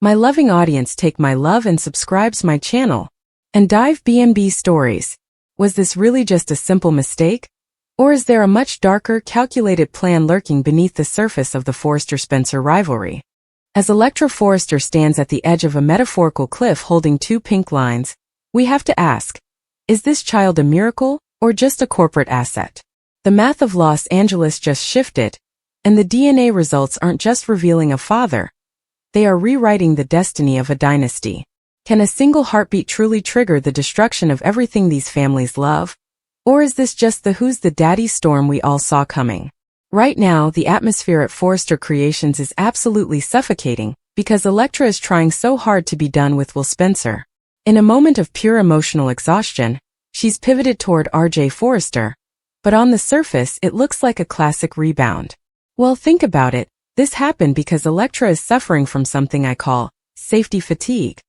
My loving audience take my love and subscribes my channel. And dive B&B stories. Was this really just a simple mistake? Or is there a much darker, calculated plan lurking beneath the surface of the Forrester-Spencer rivalry? As Electra Forrester stands at the edge of a metaphorical cliff holding two pink lines, we have to ask, is this child a miracle, or just a corporate asset? The math of Los Angeles just shifted, and the DNA results aren't just revealing a father. They are rewriting the destiny of a dynasty. Can a single heartbeat truly trigger the destruction of everything these families love? Or is this just the who's the daddy storm we all saw coming? Right now, the atmosphere at Forrester Creations is absolutely suffocating, because Electra is trying so hard to be done with Will Spencer. In a moment of pure emotional exhaustion, she's pivoted toward RJ Forrester, but on the surface it looks like a classic rebound. Well, think about it, this happened because Electra is suffering from something I call safety fatigue.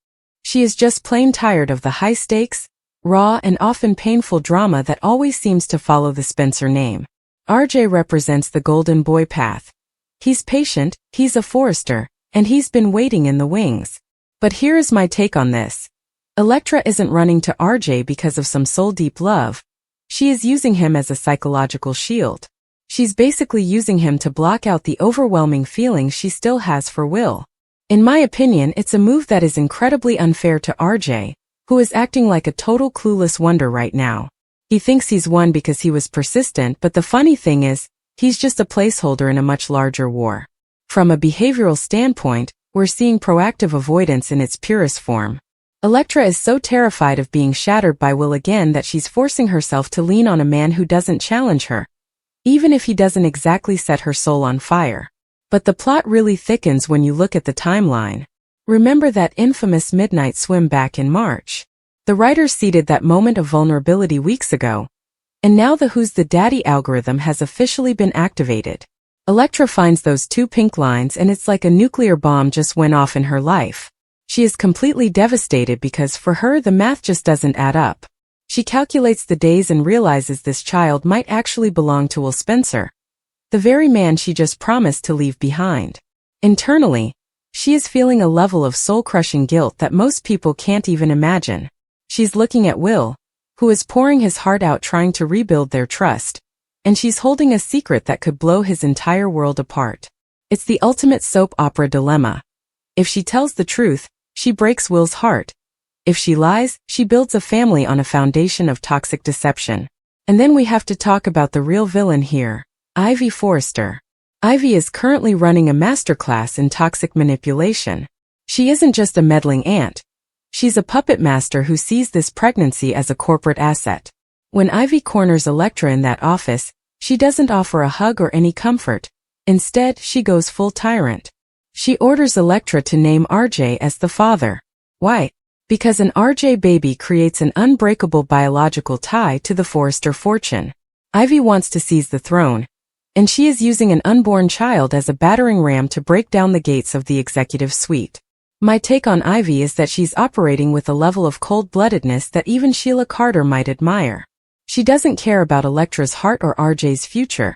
She is just plain tired of the high-stakes, raw and often painful drama that always seems to follow the Spencer name. RJ represents the golden boy path. He's patient, he's a Forrester, and he's been waiting in the wings. But here is my take on this. Electra isn't running to RJ because of some soul-deep love. She is using him as a psychological shield. She's basically using him to block out the overwhelming feelings she still has for Will. In my opinion, it's a move that is incredibly unfair to RJ, who is acting like a total clueless wonder right now. He thinks he's won because he was persistent, but the funny thing is, he's just a placeholder in a much larger war. From a behavioral standpoint, we're seeing proactive avoidance in its purest form. Electra is so terrified of being shattered by Will again that she's forcing herself to lean on a man who doesn't challenge her, even if he doesn't exactly set her soul on fire. But the plot really thickens when you look at the timeline. Remember that infamous midnight swim back in March? The writers seeded that moment of vulnerability weeks ago, and now the Who's the Daddy algorithm has officially been activated. Electra finds those two pink lines and it's like a nuclear bomb just went off in her life. She is completely devastated because for her the math just doesn't add up. She calculates the days and realizes this child might actually belong to Will Spencer, the very man she just promised to leave behind. Internally, she is feeling a level of soul-crushing guilt that most people can't even imagine. She's looking at Will, who is pouring his heart out trying to rebuild their trust, and she's holding a secret that could blow his entire world apart. It's the ultimate soap opera dilemma. If she tells the truth, she breaks Will's heart. If she lies, she builds a family on a foundation of toxic deception. And then we have to talk about the real villain here, Ivy Forrester. Ivy is currently running a masterclass in toxic manipulation. She isn't just a meddling aunt. She's a puppet master who sees this pregnancy as a corporate asset. When Ivy corners Electra in that office, she doesn't offer a hug or any comfort. Instead, she goes full tyrant. She orders Electra to name RJ as the father. Why? Because an RJ baby creates an unbreakable biological tie to the Forrester fortune. Ivy wants to seize the throne, and she is using an unborn child as a battering ram to break down the gates of the executive suite. My take on Ivy is that she's operating with a level of cold-bloodedness that even Sheila Carter might admire. She doesn't care about Electra's heart or RJ's future.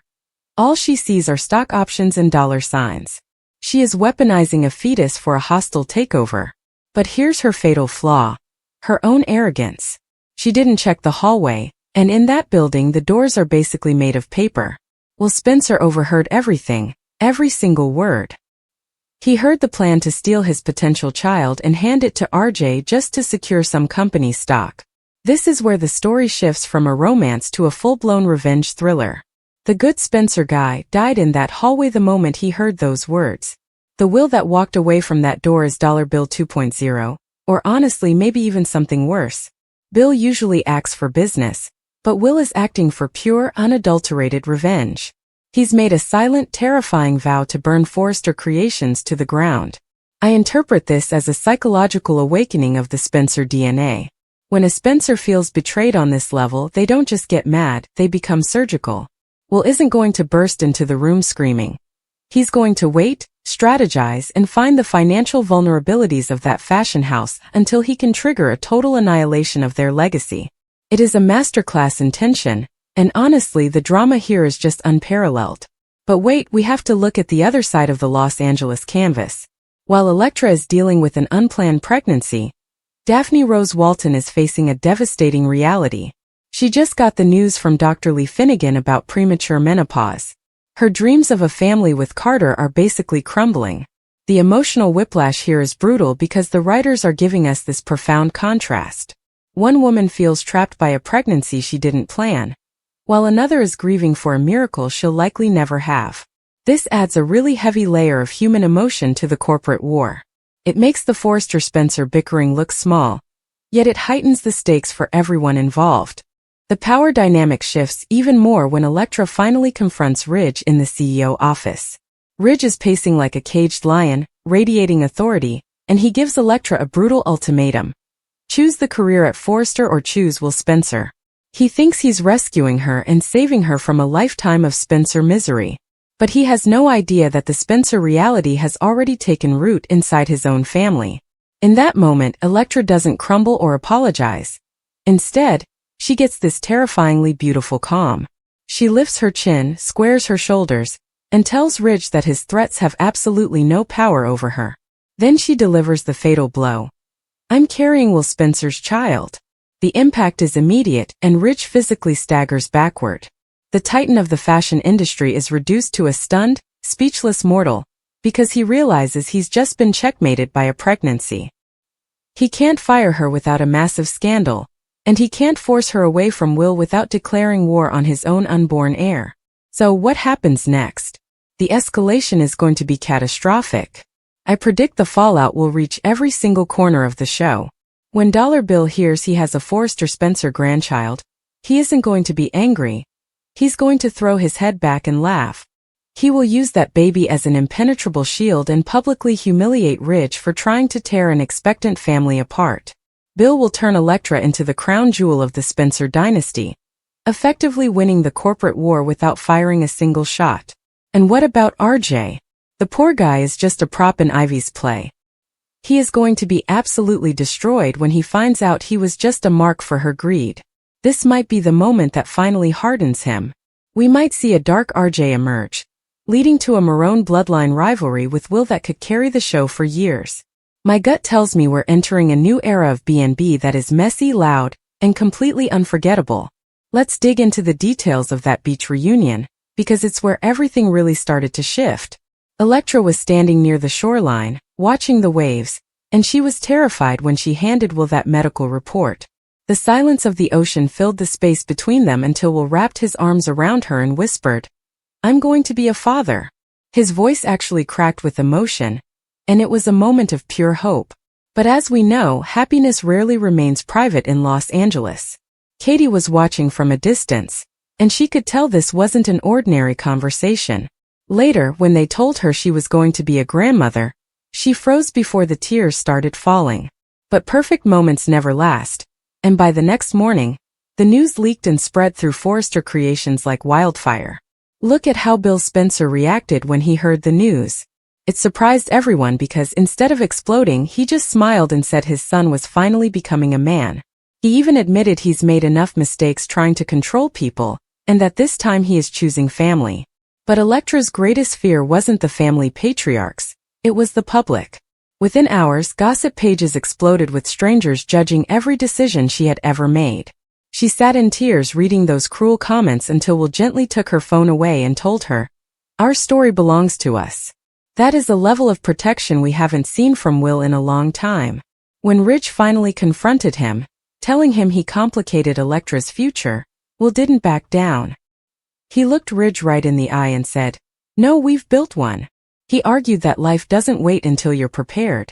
All she sees are stock options and dollar signs. She is weaponizing a fetus for a hostile takeover. But here's her fatal flaw. Her own arrogance. She didn't check the hallway, and in that building the doors are basically made of paper. Will Spencer overheard everything, every single word. He heard the plan to steal his potential child and hand it to RJ just to secure some company stock. This is where the story shifts from a romance to a full-blown revenge thriller. The good Spencer guy died in that hallway the moment he heard those words. The Will that walked away from that door is Dollar Bill 2.0, or honestly maybe even something worse. Bill usually acts for business, but Will is acting for pure, unadulterated revenge. He's made a silent, terrifying vow to burn Forrester Creations to the ground. I interpret this as a psychological awakening of the Spencer DNA. When a Spencer feels betrayed on this level, they don't just get mad, they become surgical. Will isn't going to burst into the room screaming. He's going to wait, strategize, and find the financial vulnerabilities of that fashion house until he can trigger a total annihilation of their legacy. It is a masterclass in tension, and honestly the drama here is just unparalleled. But wait, we have to look at the other side of the Los Angeles canvas. While Electra is dealing with an unplanned pregnancy, Daphne Rose Walton is facing a devastating reality. She just got the news from Dr. Lee Finnegan about premature menopause. Her dreams of a family with Carter are basically crumbling. The emotional whiplash here is brutal because the writers are giving us this profound contrast. One woman feels trapped by a pregnancy she didn't plan, while another is grieving for a miracle she'll likely never have. This adds a really heavy layer of human emotion to the corporate war. It makes the Forrester-Spencer bickering look small, yet it heightens the stakes for everyone involved. The power dynamic shifts even more when Electra finally confronts Ridge in the CEO office. Ridge is pacing like a caged lion, radiating authority, and he gives Electra a brutal ultimatum. Choose the career at Forrester or choose Will Spencer. He thinks he's rescuing her and saving her from a lifetime of Spencer misery. But he has no idea that the Spencer reality has already taken root inside his own family. In that moment, Electra doesn't crumble or apologize. Instead, she gets this terrifyingly beautiful calm. She lifts her chin, squares her shoulders, and tells Ridge that his threats have absolutely no power over her. Then she delivers the fatal blow. I'm carrying Will Spencer's child. The impact is immediate, and Ridge physically staggers backward. The titan of the fashion industry is reduced to a stunned, speechless mortal, because he realizes he's just been checkmated by a pregnancy. He can't fire her without a massive scandal, and he can't force her away from Will without declaring war on his own unborn heir. So what happens next? The escalation is going to be catastrophic. I predict the fallout will reach every single corner of the show. When Dollar Bill hears he has a Forrester-Spencer grandchild, he isn't going to be angry. He's going to throw his head back and laugh. He will use that baby as an impenetrable shield and publicly humiliate Ridge for trying to tear an expectant family apart. Bill will turn Electra into the crown jewel of the Spencer dynasty, effectively winning the corporate war without firing a single shot. And what about RJ? The poor guy is just a prop in Ivy's play. He is going to be absolutely destroyed when he finds out he was just a mark for her greed. This might be the moment that finally hardens him. We might see a dark RJ emerge, leading to a Marone bloodline rivalry with Will that could carry the show for years. My gut tells me we're entering a new era of B&B that is messy, loud, and completely unforgettable. Let's dig into the details of that beach reunion, because it's where everything really started to shift. Electra was standing near the shoreline, watching the waves, and she was terrified when she handed Will that medical report. The silence of the ocean filled the space between them until Will wrapped his arms around her and whispered, "I'm going to be a father." His voice actually cracked with emotion, and it was a moment of pure hope. But as we know, happiness rarely remains private in Los Angeles. Katie was watching from a distance, and she could tell this wasn't an ordinary conversation. Later, when they told her she was going to be a grandmother, she froze before the tears started falling. But perfect moments never last, and by the next morning, the news leaked and spread through Forrester creations like wildfire. Look at how Bill Spencer reacted when he heard the news. It surprised everyone because instead of exploding, he just smiled and said his son was finally becoming a man. He even admitted he's made enough mistakes trying to control people, and that this time he is choosing family. But Electra's greatest fear wasn't the family patriarchs, it was the public. Within hours, gossip pages exploded with strangers judging every decision she had ever made. She sat in tears reading those cruel comments until Will gently took her phone away and told her, "Our story belongs to us." That is a level of protection we haven't seen from Will in a long time. When Ridge finally confronted him, telling him he complicated Electra's future, Will didn't back down. He looked Ridge right in the eye and said, "No, we've built one." He argued that life doesn't wait until you're prepared.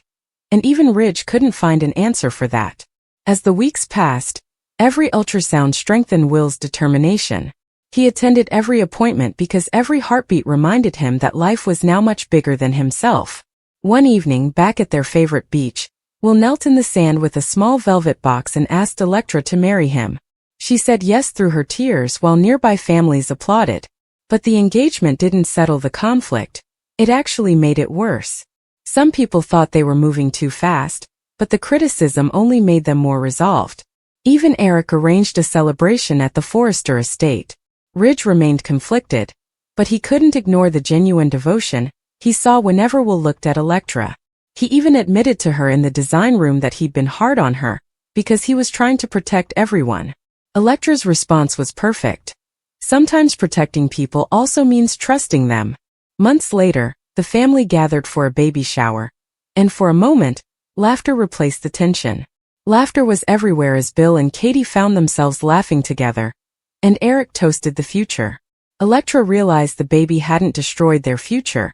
And even Ridge couldn't find an answer for that. As the weeks passed, every ultrasound strengthened Will's determination. He attended every appointment because every heartbeat reminded him that life was now much bigger than himself. One evening, back at their favorite beach, Will knelt in the sand with a small velvet box and asked Electra to marry him. She said yes through her tears while nearby families applauded. But the engagement didn't settle the conflict. It actually made it worse. Some people thought they were moving too fast, but the criticism only made them more resolved. Even Eric arranged a celebration at the Forrester estate. Ridge remained conflicted, but he couldn't ignore the genuine devotion he saw whenever Will looked at Electra. He even admitted to her in the design room that he'd been hard on her, because he was trying to protect everyone. Electra's response was perfect. Sometimes protecting people also means trusting them. Months later, the family gathered for a baby shower, and for a moment, laughter replaced the tension. Laughter was everywhere as Bill and Katie found themselves laughing together, and Eric toasted the future. Electra realized the baby hadn't destroyed their future.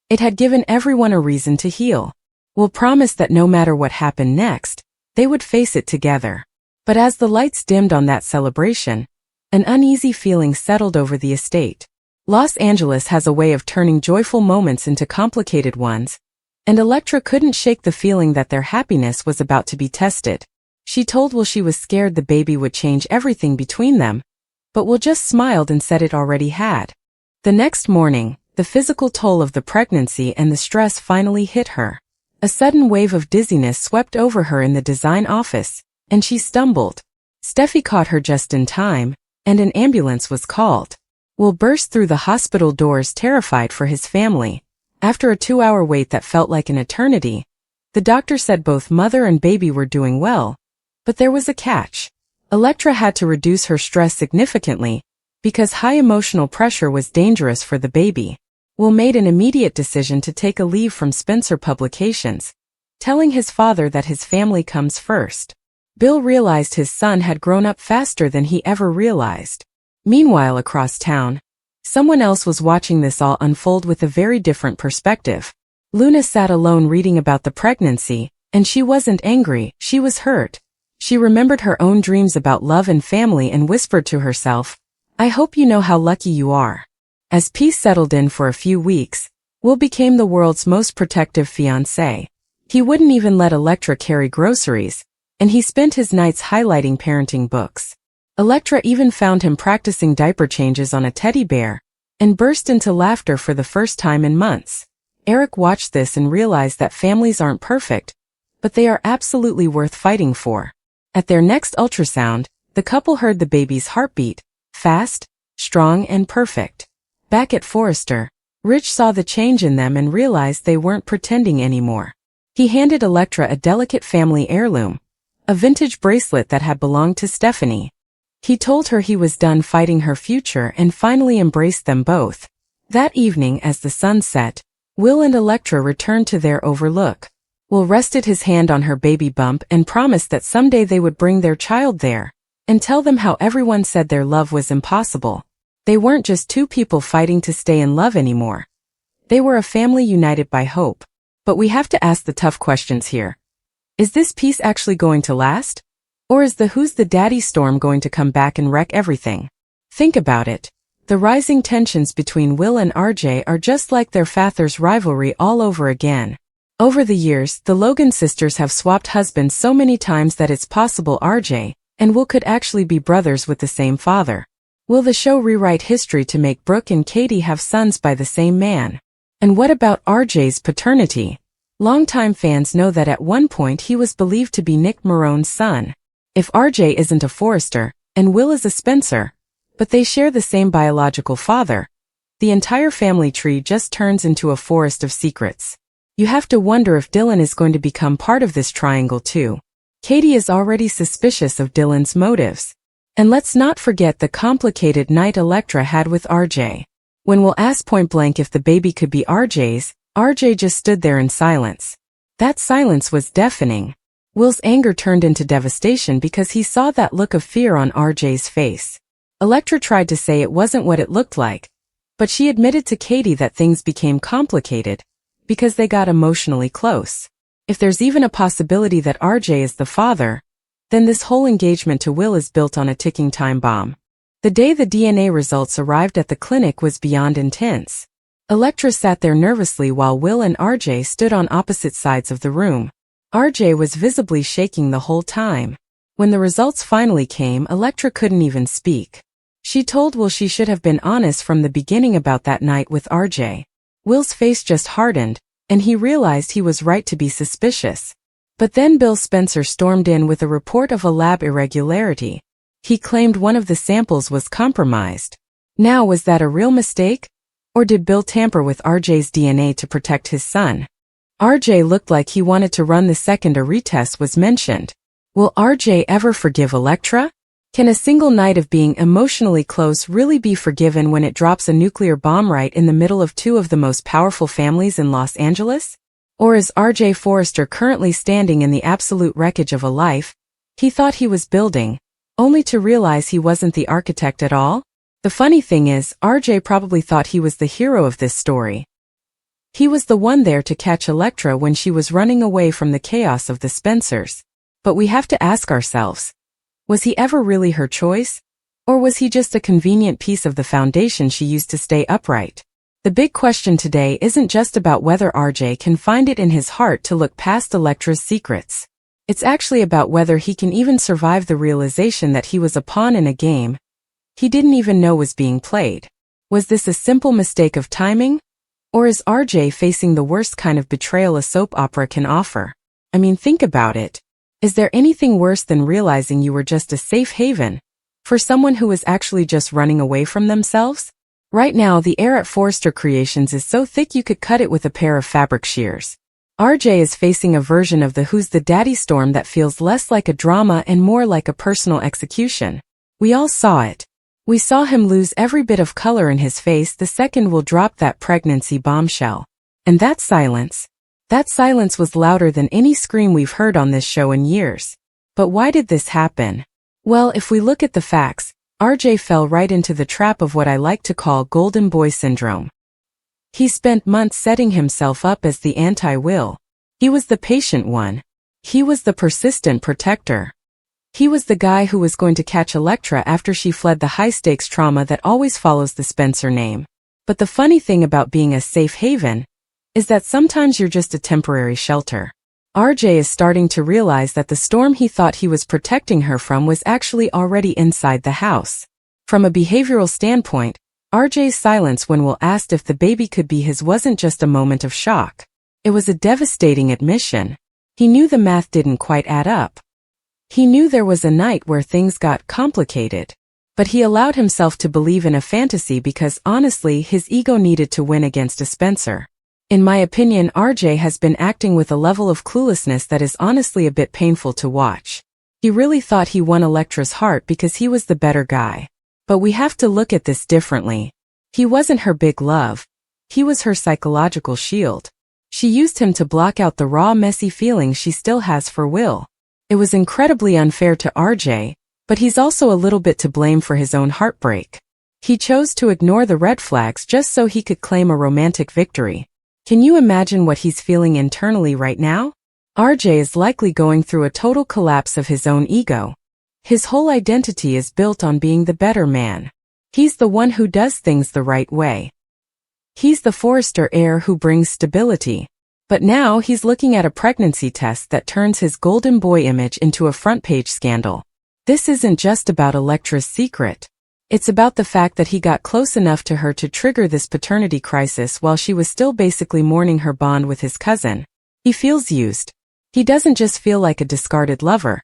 It had given everyone a reason to heal. Will promised that no matter what happened next, they would face it together. But as the lights dimmed on that celebration, an uneasy feeling settled over the estate. Los Angeles has a way of turning joyful moments into complicated ones, and Electra couldn't shake the feeling that their happiness was about to be tested. She told Will she was scared the baby would change everything between them, but Will just smiled and said it already had. The next morning, the physical toll of the pregnancy and the stress finally hit her. A sudden wave of dizziness swept over her in the design office, and she stumbled. Steffi caught her just in time, and an ambulance was called. Will burst through the hospital doors terrified for his family. After a 2-hour wait that felt like an eternity, the doctor said both mother and baby were doing well, but there was a catch. Electra had to reduce her stress significantly, because high emotional pressure was dangerous for the baby. Will made an immediate decision to take a leave from Spencer Publications, telling his father that his family comes first. Bill realized his son had grown up faster than he ever realized. Meanwhile, across town, someone else was watching this all unfold with a very different perspective. Luna sat alone reading about the pregnancy, and she wasn't angry, she was hurt. She remembered her own dreams about love and family and whispered to herself, "I hope you know how lucky you are." As peace settled in for a few weeks, Will became the world's most protective fiancé. He wouldn't even let Electra carry groceries, and he spent his nights highlighting parenting books. Electra even found him practicing diaper changes on a teddy bear, and burst into laughter for the first time in months. Eric watched this and realized that families aren't perfect, but they are absolutely worth fighting for. At their next ultrasound, the couple heard the baby's heartbeat, fast, strong, and perfect. Back at Forrester, Rich saw the change in them and realized they weren't pretending anymore. He handed Electra a delicate family heirloom, a vintage bracelet that had belonged to Stephanie. He told her he was done fighting her future and finally embraced them both. That evening as the sun set, Will and Electra returned to their overlook. Will rested his hand on her baby bump and promised that someday they would bring their child there, and tell them how everyone said their love was impossible. They weren't just two people fighting to stay in love anymore. They were a family united by hope. But we have to ask the tough questions here. Is this peace actually going to last? Or is the who's the daddy storm going to come back and wreck everything? Think about it. The rising tensions between Will and RJ are just like their father's rivalry all over again. Over the years, the Logan sisters have swapped husbands so many times that it's possible RJ and Will could actually be brothers with the same father. Will the show rewrite history to make Brooke and Katie have sons by the same man? And what about RJ's paternity? Longtime fans know that at one point he was believed to be Nick Marone's son. If RJ isn't a Forrester, and Will is a Spencer, but they share the same biological father, the entire family tree just turns into a forest of secrets. You have to wonder if Dylan is going to become part of this triangle too. Katie is already suspicious of Dylan's motives. And let's not forget the complicated night Electra had with RJ. When Will asked point blank if the baby could be RJ's, RJ just stood there in silence. That silence was deafening. Will's anger turned into devastation because he saw that look of fear on RJ's face. Electra tried to say it wasn't what it looked like, but she admitted to Katie that things became complicated because they got emotionally close. If there's even a possibility that RJ is the father, then this whole engagement to Will is built on a ticking time bomb. The day the DNA results arrived at the clinic was beyond intense. Electra sat there nervously while Will and RJ stood on opposite sides of the room. RJ was visibly shaking the whole time. When the results finally came, Electra couldn't even speak. She told Will she should have been honest from the beginning about that night with RJ. Will's face just hardened, and he realized he was right to be suspicious. But then Bill Spencer stormed in with a report of a lab irregularity. He claimed one of the samples was compromised. Now, was that a real mistake? Or did Bill tamper with RJ's DNA to protect his son? RJ looked like he wanted to run the second a retest was mentioned. Will RJ ever forgive Electra? Can a single night of being emotionally close really be forgiven when it drops a nuclear bomb right in the middle of two of the most powerful families in Los Angeles? Or is RJ Forrester currently standing in the absolute wreckage of a life he thought he was building, only to realize he wasn't the architect at all? The funny thing is, RJ probably thought he was the hero of this story. He was the one there to catch Electra when she was running away from the chaos of the Spencers. But we have to ask ourselves, was he ever really her choice? Or was he just a convenient piece of the foundation she used to stay upright? The big question today isn't just about whether RJ can find it in his heart to look past Electra's secrets. It's actually about whether he can even survive the realization that he was a pawn in a game he didn't even know was being played. Was this a simple mistake of timing? Or is RJ facing the worst kind of betrayal a soap opera can offer? I mean, think about it. Is there anything worse than realizing you were just a safe haven for someone who was actually just running away from themselves? Right now, the air at Forrester Creations is so thick you could cut it with a pair of fabric shears. RJ is facing a version of the Who's the Daddy storm that feels less like a drama and more like a personal execution. We all saw it. We saw him lose every bit of color in his face the second Will dropped that pregnancy bombshell. And that silence was louder than any scream we've heard on this show in years. But why did this happen? Well, if we look at the facts, RJ fell right into the trap of what I like to call golden boy syndrome. He spent months setting himself up as the anti-Will. He was the patient one. He was the persistent protector. He was the guy who was going to catch Electra after she fled the high-stakes trauma that always follows the Spencer name. But the funny thing about being a safe haven is that sometimes you're just a temporary shelter. RJ is starting to realize that the storm he thought he was protecting her from was actually already inside the house. From a behavioral standpoint, RJ's silence when Will asked if the baby could be his wasn't just a moment of shock. It was a devastating admission. He knew the math didn't quite add up. He knew there was a night where things got complicated. But he allowed himself to believe in a fantasy because honestly his ego needed to win against a Spencer. In my opinion, RJ has been acting with a level of cluelessness that is honestly a bit painful to watch. He really thought he won Electra's heart because he was the better guy. But we have to look at this differently. He wasn't her big love. He was her psychological shield. She used him to block out the raw, messy feelings she still has for Will. It was incredibly unfair to RJ, but he's also a little bit to blame for his own heartbreak. He chose to ignore the red flags just so he could claim a romantic victory. Can you imagine what he's feeling internally right now? RJ is likely going through a total collapse of his own ego. His whole identity is built on being the better man. He's the one who does things the right way. He's the Forrester heir who brings stability. But now he's looking at a pregnancy test that turns his golden boy image into a front-page scandal. This isn't just about Electra's secret. It's about the fact that he got close enough to her to trigger this paternity crisis while she was still basically mourning her bond with his cousin. He feels used. He doesn't just feel like a discarded lover.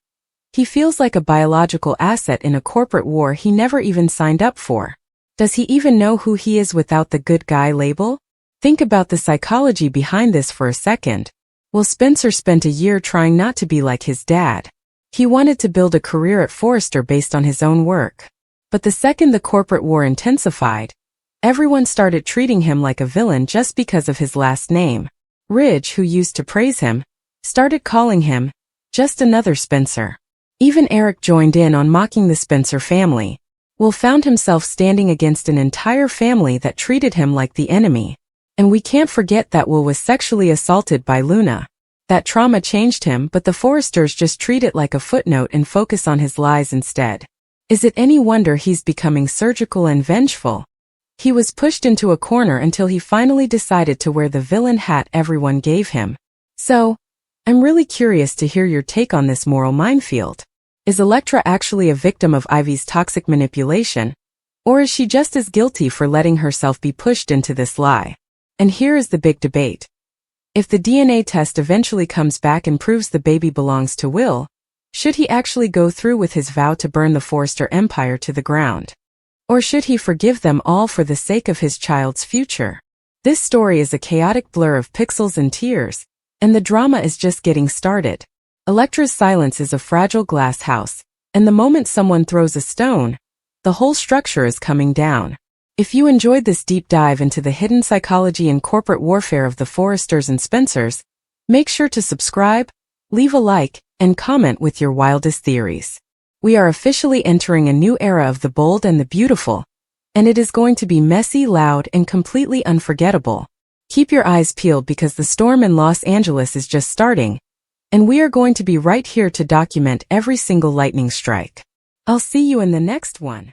He feels like a biological asset in a corporate war he never even signed up for. Does he even know who he is without the good guy label? Think about the psychology behind this for a second. Will Spencer spent a year trying not to be like his dad. He wanted to build a career at Forrester based on his own work. But the second the corporate war intensified, everyone started treating him like a villain just because of his last name. Ridge, who used to praise him, started calling him just another Spencer. Even Eric joined in on mocking the Spencer family. Will found himself standing against an entire family that treated him like the enemy. And we can't forget that Will was sexually assaulted by Luna. That trauma changed him, but the Forresters just treat it like a footnote and focus on his lies instead. Is it any wonder he's becoming surgical and vengeful? He was pushed into a corner until he finally decided to wear the villain hat everyone gave him. So, I'm really curious to hear your take on this moral minefield. Is Electra actually a victim of Ivy's toxic manipulation? Or is she just as guilty for letting herself be pushed into this lie? And here is the big debate. If the DNA test eventually comes back and proves the baby belongs to Will, should he actually go through with his vow to burn the Forrester empire to the ground? Or should he forgive them all for the sake of his child's future? This story is a chaotic blur of pixels and tears, And the drama is just getting started. Electra's silence is a fragile glass house, and the moment someone throws a stone, the whole structure is coming down. If you enjoyed this deep dive into the hidden psychology and corporate warfare of the Forresters and Spencers, make sure to subscribe, leave a like, and comment with your wildest theories. We are officially entering a new era of the bold and the beautiful, and it is going to be messy, loud, and completely unforgettable. Keep your eyes peeled because the storm in Los Angeles is just starting, and we are going to be right here to document every single lightning strike. I'll see you in the next one.